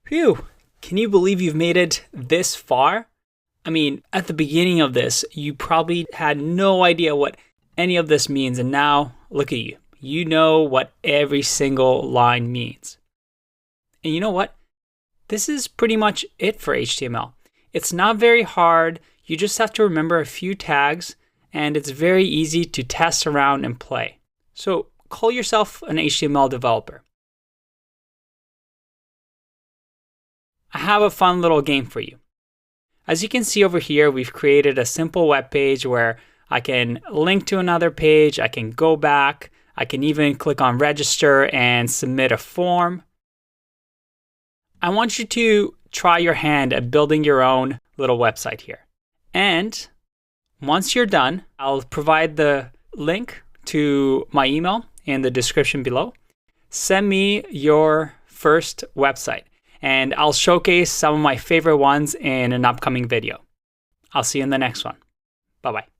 Phew, can you believe you've made it this far? I mean, at the beginning of this, you probably had no idea what any of this means, and now look at you. You know what every single line means. And you know what? This is pretty much it for HTML. It's not very hard. You just have to remember a few tags, and it's very easy to test around and play. So call yourself an HTML developer. I have a fun little game for you. As you can see over here, we've created a simple web page where I can link to another page, I can go back, I can even click on register and submit a form. I want you to try your hand at building your own little website here. And once you're done, I'll provide the link to my email in the description below. Send me your first website, and I'll showcase some of my favorite ones in an upcoming video. I'll see you in the next one. Bye-bye.